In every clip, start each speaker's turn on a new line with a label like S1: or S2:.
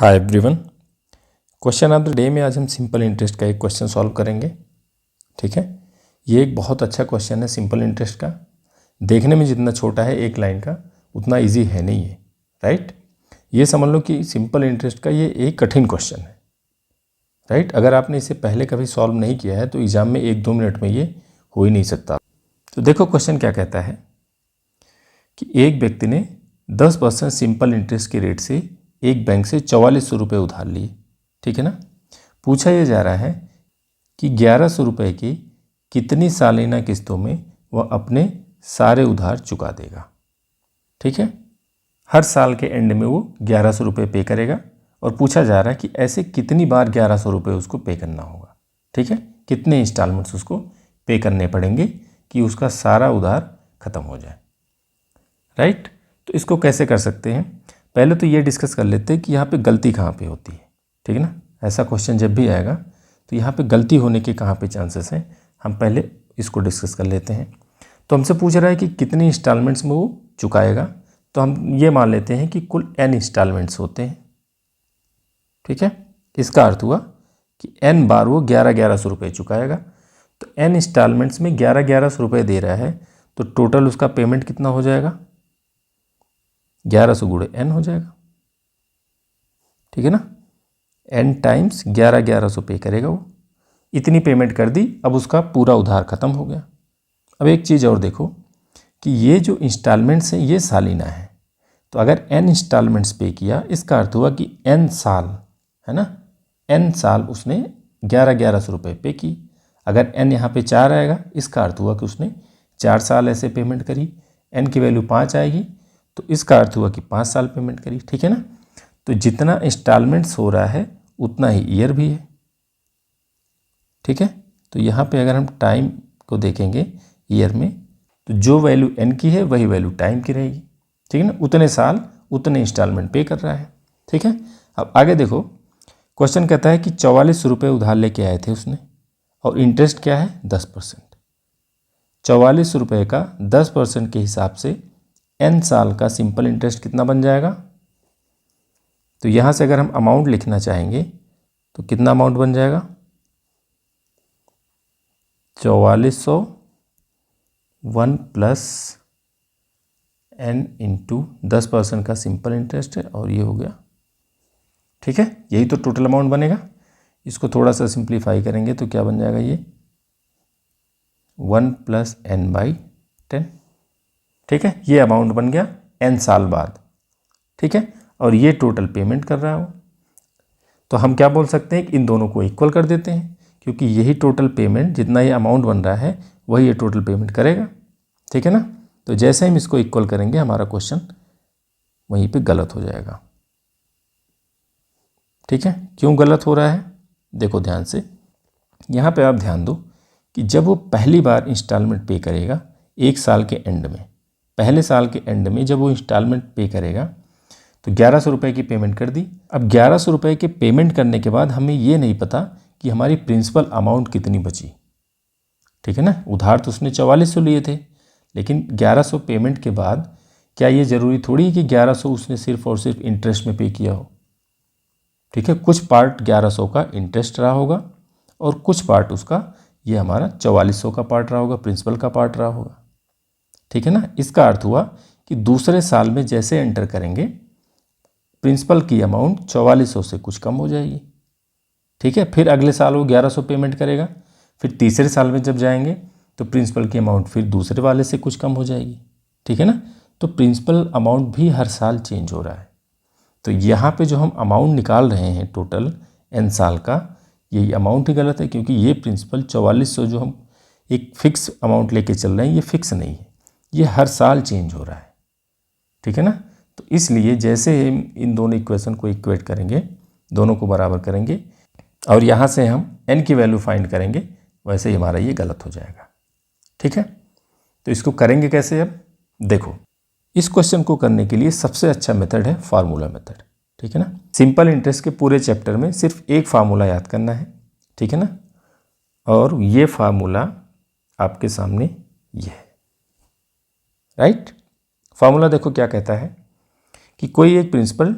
S1: Hi everyone. Question of the day में आज हम सिंपल इंटरेस्ट का एक क्वेश्चन सॉल्व करेंगे। ठीक है, ये एक बहुत अच्छा क्वेश्चन है सिंपल इंटरेस्ट का। देखने में जितना छोटा है एक लाइन का उतना इजी है नहीं है, राइट। ये समझ लो कि सिंपल इंटरेस्ट का ये एक कठिन क्वेश्चन है, राइट। अगर आपने इसे पहले कभी सॉल्व नहीं किया है तो एग्जाम में 1-2 मिनट में ये हो ही नहीं सकता। तो देखो क्वेश्चन क्या कहता है कि एक व्यक्ति ने 10% सिंपल इंटरेस्ट के रेट से एक बैंक से 4400 रुपये उधार लिए। ठीक है ना। पूछा यह जा रहा है कि 1100 रुपये की कितनी सालाना किस्तों में वह अपने सारे उधार चुका देगा। ठीक है, हर साल के एंड में वो 1100 रुपये पे करेगा और पूछा जा रहा है कि ऐसे कितनी बार 1100 रुपये उसको पे करना होगा। ठीक है, कितने इंस्टॉलमेंट्स उसको पे करने पड़ेंगे कि उसका सारा उधार खत्म हो जाए, राइट। तो इसको कैसे कर सकते हैं, पहले तो ये डिस्कस कर लेते हैं कि यहाँ पे गलती कहाँ पे होती है। ठीक है ना, ऐसा क्वेश्चन जब भी आएगा तो यहाँ पे गलती होने के कहाँ पे चांसेस हैं, हम पहले इसको डिस्कस कर लेते हैं। तो हमसे पूछ रहा है कि कितनी इंस्टॉलमेंट्स में वो चुकाएगा, तो हम ये मान लेते हैं कि कुल n इंस्टॉलमेंट्स होते हैं। ठीक है, इसका अर्थ हुआ कि n बार वो 1100 रुपये चुकाएगा। तो n इंस्टॉलमेंट्स में 1100 रुपये दे रहा है तो टोटल उसका पेमेंट कितना हो जाएगा, 1100 गुणे n हो जाएगा। ठीक है ना, n टाइम्स 1100 पे करेगा वो, इतनी पेमेंट कर दी, अब उसका पूरा उधार खत्म हो गया। अब एक चीज़ और देखो कि ये जो इंस्टॉलमेंट्स हैं ये सालाना है, तो अगर n इंस्टॉलमेंट्स पे किया इसका अर्थ हुआ कि n साल, है ना, n साल उसने 1100 रुपये पे की। अगर n यहाँ पे 4 आएगा इसका अर्थ हुआ कि उसने 4 साल ऐसे पेमेंट करी। n की वैल्यू 5 आएगी तो इसका अर्थ हुआ कि 5 साल पेमेंट करी। ठीक है ना, तो जितना इंस्टॉलमेंट्स हो रहा है उतना ही ईयर भी है। ठीक है, तो यहाँ पे अगर हम टाइम को देखेंगे ईयर में तो जो वैल्यू n की है वही वैल्यू टाइम की रहेगी। ठीक है ना, उतने साल उतने इंस्टॉलमेंट पे कर रहा है। ठीक है, अब आगे देखो क्वेश्चन कहता है कि 4400 रुपये उधार लेके आए थे उसने और इंटरेस्ट क्या है 10%। 4400 रुपये का 10% के हिसाब से n साल का सिंपल इंटरेस्ट कितना बन जाएगा। तो यहाँ से अगर हम अमाउंट लिखना चाहेंगे तो कितना अमाउंट बन जाएगा, 4400 1 प्लस n इंटू 10% का सिंपल इंटरेस्ट है और ये हो गया। ठीक है, यही तो टोटल अमाउंट बनेगा। इसको थोड़ा सा सिंप्लीफाई करेंगे तो क्या बन जाएगा, ये 1 प्लस n/10। ठीक है, ये अमाउंट बन गया n साल बाद। ठीक है, और ये टोटल पेमेंट कर रहा हो तो हम क्या बोल सकते हैं कि इन दोनों को इक्वल कर देते हैं, क्योंकि यही टोटल पेमेंट, जितना ये अमाउंट बन रहा है वही ये टोटल पेमेंट करेगा। ठीक है ना, तो जैसे हम इसको इक्वल करेंगे हमारा क्वेश्चन वहीं पे गलत हो जाएगा। ठीक है, क्यों गलत हो रहा है, देखो ध्यान से, यहाँ पे आप ध्यान दो कि जब वो पहली बार इंस्टॉलमेंट पे करेगा एक साल के एंड में, पहले साल के एंड में जब वो इंस्टॉलमेंट पे करेगा तो 1100 रुपये की पेमेंट कर दी। अब 1100 रुपये के पेमेंट करने के बाद हमें ये नहीं पता कि हमारी प्रिंसिपल अमाउंट कितनी बची। ठीक है ना, उधार तो उसने 4400 लिए थे, लेकिन 1100 पेमेंट के बाद क्या ये ज़रूरी थोड़ी है कि 1100 उसने सिर्फ और सिर्फ इंटरेस्ट में पे किया हो। ठीक है, कुछ पार्ट 1100 का इंटरेस्ट रहा होगा और कुछ पार्ट उसका ये हमारा 4400 का पार्ट रहा होगा, प्रिंसिपल का पार्ट रहा होगा। ठीक है ना, इसका अर्थ हुआ कि दूसरे साल में जैसे एंटर करेंगे प्रिंसिपल की अमाउंट 4400 से कुछ कम हो जाएगी। ठीक है, फिर अगले साल वो 1100 पेमेंट करेगा, फिर तीसरे साल में जब जाएंगे तो प्रिंसिपल की अमाउंट फिर दूसरे वाले से कुछ कम हो जाएगी। ठीक है ना, तो प्रिंसिपल अमाउंट भी हर साल चेंज हो रहा है। तो यहाँ पे जो हम अमाउंट निकाल रहे हैं टोटल n साल का, यही अमाउंट ही गलत है, क्योंकि ये प्रिंसिपल 4400 जो हम एक फिक्स अमाउंट लेके चल रहे हैं ये फिक्स नहीं है, ये हर साल चेंज हो रहा है। ठीक है ना, तो इसलिए जैसे हम इन दोनों इक्वेशन को इक्वेट करेंगे, दोनों को बराबर करेंगे और यहाँ से हम n की वैल्यू फाइंड करेंगे, वैसे ही हमारा ये गलत हो जाएगा। ठीक है, तो इसको करेंगे कैसे, अब देखो इस क्वेश्चन को करने के लिए सबसे अच्छा मेथड है फार्मूला मेथड। ठीक है ना, सिंपल इंटरेस्ट के पूरे चैप्टर में सिर्फ एक फार्मूला याद करना है। ठीक है ना, और ये फार्मूला आपके सामने ये है, राइट। फार्मूला देखो क्या कहता है कि कोई एक प्रिंसिपल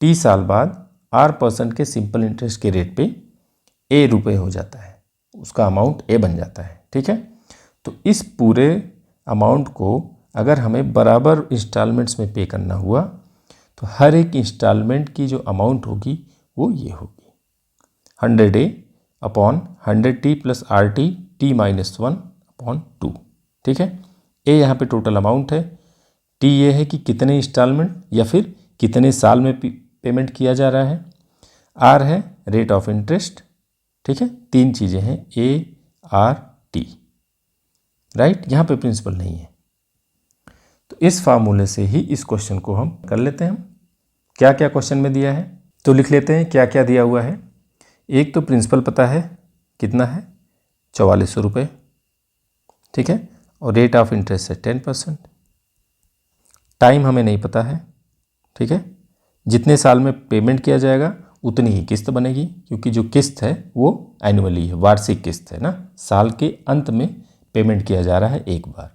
S1: t साल बाद R% के सिंपल इंटरेस्ट के रेट पे A रुपये हो जाता है, उसका अमाउंट A बन जाता है। ठीक है, तो इस पूरे अमाउंट को अगर हमें बराबर इंस्टॉलमेंट्स में पे करना हुआ तो हर एक इंस्टॉलमेंट की जो अमाउंट होगी वो ये होगी 100A upon 100T plus RT T-1/2। ठीक है, A यहाँ पे टोटल अमाउंट है, T ये है कि कितने इंस्टॉलमेंट या फिर कितने साल में पेमेंट किया जा रहा है, R है रेट ऑफ इंटरेस्ट। ठीक है, तीन चीज़ें हैं ART, राइट। यहाँ पे प्रिंसिपल नहीं है। तो इस फार्मूले से ही इस क्वेश्चन को हम कर लेते हैं। क्या क्या क्वेश्चन में दिया है तो लिख लेते हैं क्या क्या दिया हुआ है। एक तो प्रिंसिपल पता है कितना है 4400 रुपये। ठीक है, और रेट ऑफ इंटरेस्ट है 10%। टाइम हमें नहीं पता है। ठीक है, जितने साल में पेमेंट किया जाएगा उतनी ही किस्त बनेगी, क्योंकि जो किस्त है वो एनुअली है, वार्षिक किस्त है ना, साल के अंत में पेमेंट किया जा रहा है एक बार।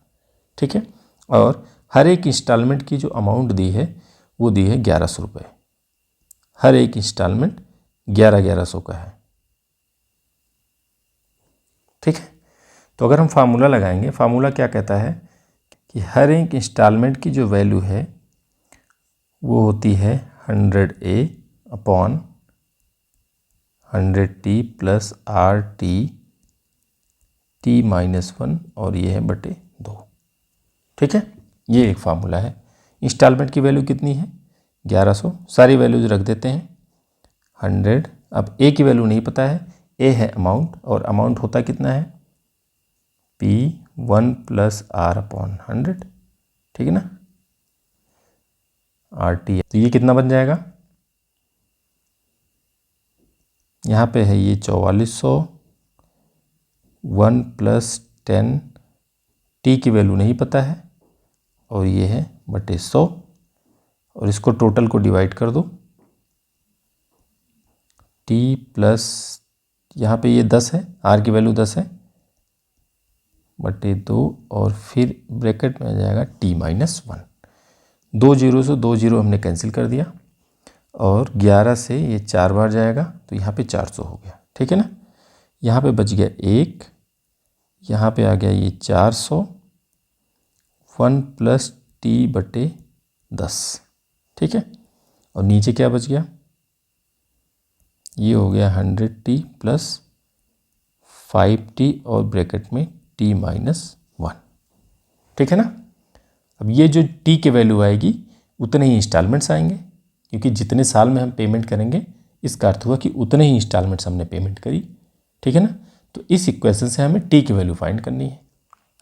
S1: ठीक है, और हर एक इंस्टॉलमेंट की जो अमाउंट दी है वो दी है 1100 रुपये। हर एक इंस्टॉलमेंट 1100 का है। ठीक है, तो अगर हम फार्मूला लगाएंगे, फार्मूला क्या कहता है कि हर एक इंस्टॉलमेंट की जो वैल्यू है वो होती है 100A upon 100T plus RT T-1 और ये है बटे 2। ठीक है, ये एक फार्मूला है। इंस्टॉलमेंट की वैल्यू कितनी है 1100, सारी वैल्यूज रख देते हैं 100। अब A की वैल्यू नहीं पता है, A है अमाउंट, और अमाउंट होता कितना है P1 प्लस R अपॉन 100। ठीक है ना, RT, तो ये कितना बन जाएगा, यहाँ पे है ये 4400, 1 प्लस 10, T की वैल्यू नहीं पता है, और ये है बटे 100, और इसको टोटल को डिवाइड कर दो। T प्लस यहाँ पे ये 10 है, R की वैल्यू 10 है, बटे 2, और फिर ब्रैकेट में आ जाएगा T-1। 2 जीरो से 2 जीरो हमने कैंसिल कर दिया, और 11 से ये 4 बार जाएगा तो यहाँ पे 400 हो गया। ठीक है ना, यहाँ पे बच गया 1, यहाँ पे आ गया ये 400, 1 प्लस T बटे 10। ठीक है, और नीचे क्या बच गया, ये हो गया 100T प्लस 5T और ब्रैकेट में T-1। ठीक है ना, अब ये जो T की वैल्यू आएगी उतने ही इंस्टॉलमेंट्स आएंगे, क्योंकि जितने साल में हम पेमेंट करेंगे इसका अर्थ हुआ कि उतने ही इंस्टॉलमेंट्स हमने पेमेंट करी। ठीक है ना, तो इस इक्वेशन से हमें T की वैल्यू फाइंड करनी है,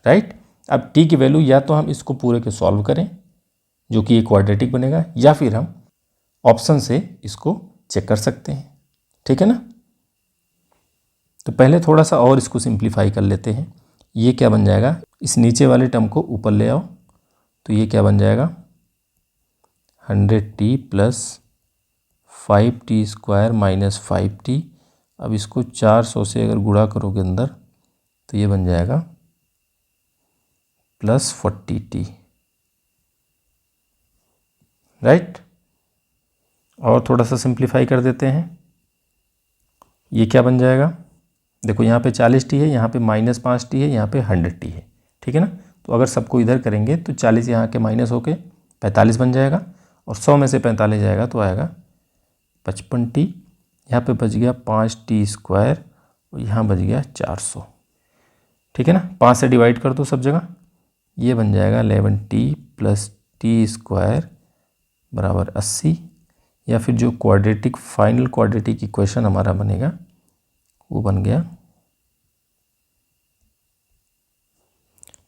S1: राइट। अब T की वैल्यू या तो हम इसको पूरे के सॉल्व करें जो कि एक क्वाड्रेटिक बनेगा, या फिर हम ऑप्शन से इसको चेक कर सकते हैं। ठीक है ना, तो पहले थोड़ा सा और इसको सिंप्लीफाई कर लेते हैं। ये क्या बन जाएगा, इस नीचे वाले टर्म को ऊपर ले आओ, तो ये क्या बन जाएगा 100T plus 5T square minus 5T। अब इसको 400 से अगर गुणा करोगे अंदर तो ये बन जाएगा प्लस 40T, राइट। और थोड़ा सा सिंप्लीफाई कर देते हैं, ये क्या बन जाएगा, देखो यहाँ पे 40T है, यहाँ पे माइनस 5T है, यहाँ पे 100T है। ठीक है ना, तो अगर सबको इधर करेंगे तो 40 यहाँ के माइनस होके 45 बन जाएगा, और 100 में से 45 जाएगा तो आएगा 55T। यहाँ पे बच गया 5T स्क्वायर, और यहाँ बच गया 400। ठीक है ना, 5 से डिवाइड कर दो सब जगह, ये बन जाएगा 11T प्लस T स्क्वायर बराबर 80, या फिर जो क्वाड्रेटिक फाइनल क्वाड्रेटिक इक्वेशन हमारा बनेगा वो बन गया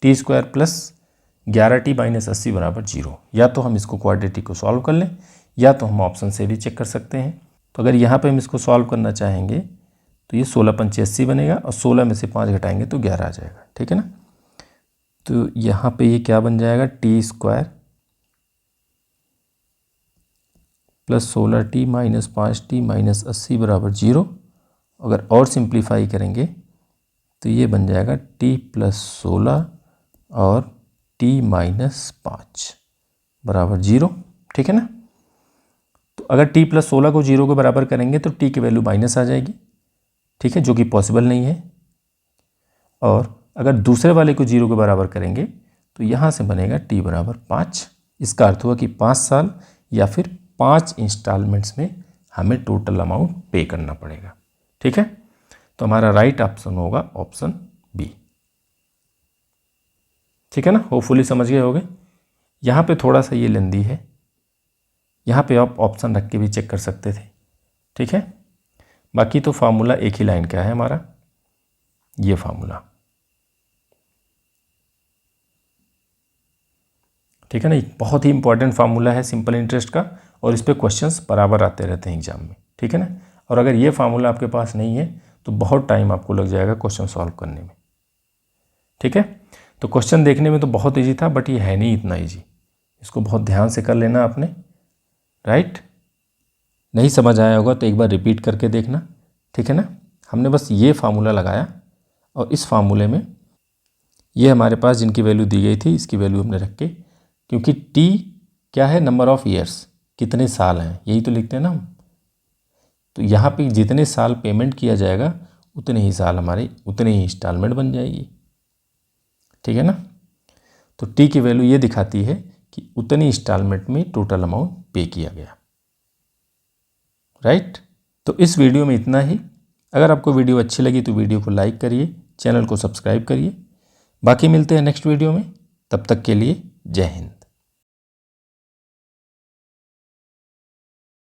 S1: T square plus 11T minus 80 बराबर 0। या तो हम इसको क्वाड्रेटिक को सॉल्व कर लें, या तो हम ऑप्शन से भी चेक कर सकते हैं। तो अगर यहाँ पे हम इसको सॉल्व करना चाहेंगे तो ये 16×5 = 80 बनेगा, और 16 में से 5 घटाएंगे तो 11 आ जाएगा। ठीक है ना, तो यहाँ पे ये क्या बन जाएगा T square plus 16T minus 5T minus 80 बराबर 0। अगर और सिंप्लीफाई करेंगे तो ये बन जाएगा T प्लस 16 और T माइनस 5 बराबर 0। ठीक है ना, तो अगर टी प्लस 16 को 0 के बराबर करेंगे तो टी की वैल्यू माइनस आ जाएगी, ठीक है, जो कि पॉसिबल नहीं है। और अगर दूसरे वाले को 0 के बराबर करेंगे तो यहाँ से बनेगा टी बराबर 5। इसका अर्थ हुआ कि 5 साल या फिर 5 इंस्टॉलमेंट्स में हमें टोटल अमाउंट पे करना पड़ेगा, ठीक है। तो हमारा राइट ऑप्शन होगा ऑप्शन बी, ठीक है ना। होपफुली समझ गए होगे। यहाँ पे थोड़ा सा ये लेंदी है, यहाँ पे आप ऑप्शन रख के भी चेक कर सकते थे, ठीक है। बाकी तो फार्मूला एक ही लाइन का है हमारा, ये फार्मूला, ठीक है ना। बहुत ही इंपॉर्टेंट फार्मूला है सिंपल इंटरेस्ट का, और इस पे क्वेश्चंस बराबर आते रहते हैं एग्जाम में, ठीक है ना। और अगर ये फार्मूला आपके पास नहीं है तो बहुत टाइम आपको लग जाएगा क्वेश्चन सॉल्व करने में, ठीक है। तो क्वेश्चन देखने में तो बहुत ईजी था, बट ये है नहीं इतना ईजी, इसको बहुत ध्यान से कर लेना आपने, राइट। नहीं समझ आया होगा तो एक बार रिपीट करके देखना, ठीक है ना। हमने बस ये फार्मूला लगाया और इस फार्मूले में ये हमारे पास जिनकी वैल्यू दी गई थी इसकी वैल्यू हमने रख के, क्योंकि टी क्या है, नंबर ऑफ ईयर्स, कितने साल हैं, यही तो लिखते हैं ना हम। तो यहाँ पे जितने साल पेमेंट किया जाएगा उतने ही साल हमारे, उतने ही इंस्टॉलमेंट बन जाएगी, ठीक है ना। तो टी की वैल्यू ये दिखाती है कि उतनी इंस्टॉलमेंट में टोटल अमाउंट पे किया गया, राइट। तो इस वीडियो में इतना ही। अगर आपको वीडियो अच्छी लगी तो वीडियो को लाइक करिए, चैनल को सब्सक्राइब करिए। बाकी मिलते हैं नेक्स्ट वीडियो में, तब तक के लिए जय हिंद।